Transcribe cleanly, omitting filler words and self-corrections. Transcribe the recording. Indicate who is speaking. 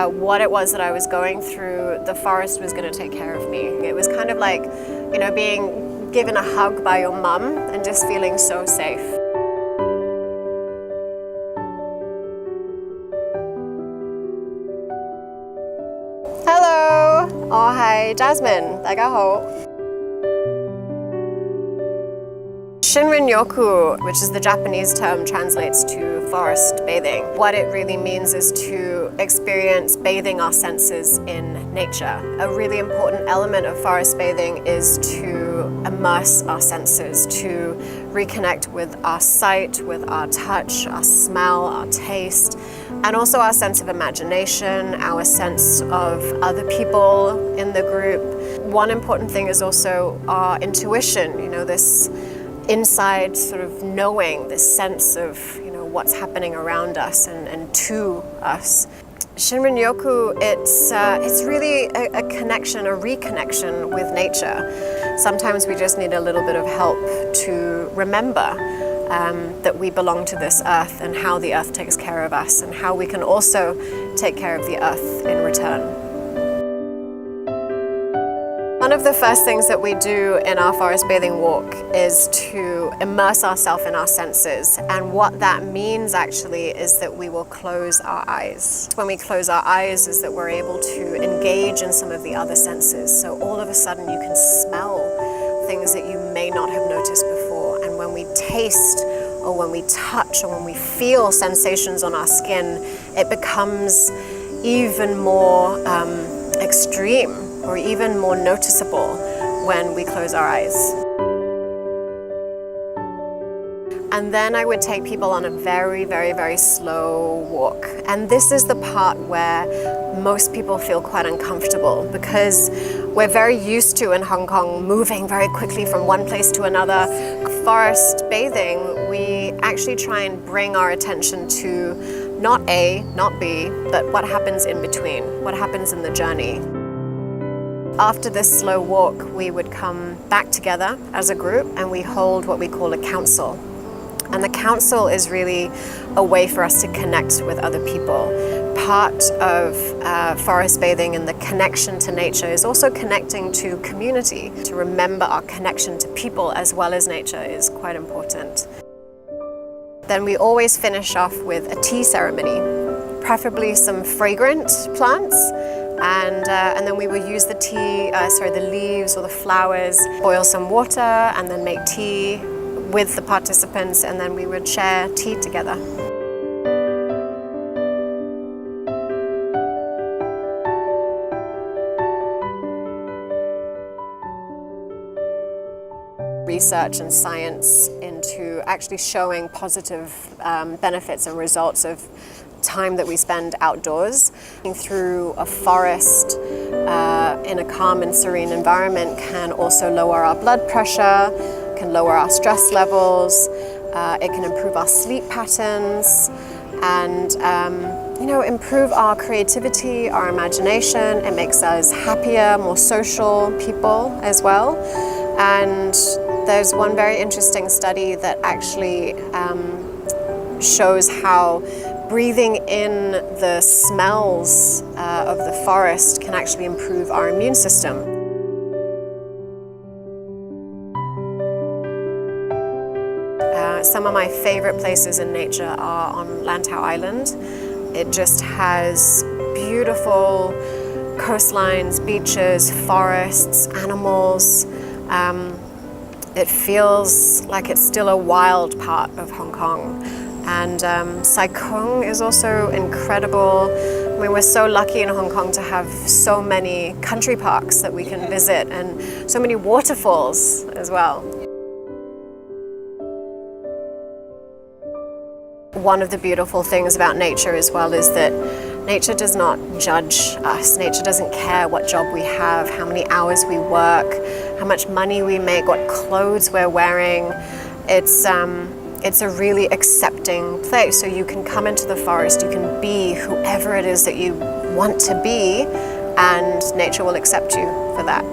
Speaker 1: what it was that I was going through, the forest was going to take care of me. It was kind of like, being given a hug by your mum and just feeling so safe. Hello, 我係 Jasmine， 大家好。Shinrin Yoku, which is the Japanese term, translates to forest bathing. What it really means is to experience bathing our senses in nature. A really important element of forest bathing is to immerse our senses, to reconnect with our sight, with our touch, our smell, our taste, and also our sense of imagination, our sense of other people in the group. One important thing is also our intuition, this inside sort of knowing, this sense of what's happening around us and to us. Shinrin Yoku, it's really a connection, a reconnection with nature. Sometimes we just need a little bit of help to remember that we belong to this earth and how the earth takes care of us and how we can also take care of the earth in return. One of the first things that we do in our forest bathing walk is to immerse ourselves in our senses. And what that means actually is that we will close our eyes. When we close our eyes is that we're able to engage in some of the other senses. So all of a sudden you can smell things that you may not have noticed before. And when we taste or when we touch or when we feel sensations on our skin, it becomes even more extreme or even more noticeable when we close our eyes. And then I would take people on a very, very, very slow walk. And this is the part where most people feel quite uncomfortable because we're very used to in Hong Kong moving very quickly from one place to another. Forest bathing, we actually try and bring our attention to not A, not B, but what happens in between, what happens in the journey. After this slow walk, we would come back together as a group and we hold what we call a council. And the council is really a way for us to connect with other people. Part of forest bathing and the connection to nature is also connecting to community. To remember our connection to people as well as nature is quite important. Then we always finish off with a tea ceremony, preferably some fragrant plants. And then we will use the leaves or the flowers, boil some water and then make tea with the participants, and then we would share tea together. Research and science into actually showing positive benefits and results of time that we spend outdoors. Through a forest in a calm and serene environment can also lower our blood pressure, can lower our stress levels, it can improve our sleep patterns and improve our creativity, our imagination. It makes us happier, more social people as well. And there's one very interesting study that actually shows how breathing in the smells of the forest can actually improve our immune system. Some of my favorite places in nature are on Lantau Island. It just has beautiful coastlines, beaches, forests, animals. It feels like it's still a wild part of Hong Kong. And Sai Kung is also incredible. I mean, we're so lucky in Hong Kong to have so many country parks that we can visit and so many waterfalls as well. One of the beautiful things about nature as well is that nature does not judge us. Nature doesn't care what job we have, how many hours we work, how much money we make, what clothes we're wearing. It's a really accepting place. So you can come into the forest, you can be whoever it is that you want to be, and nature will accept you for that.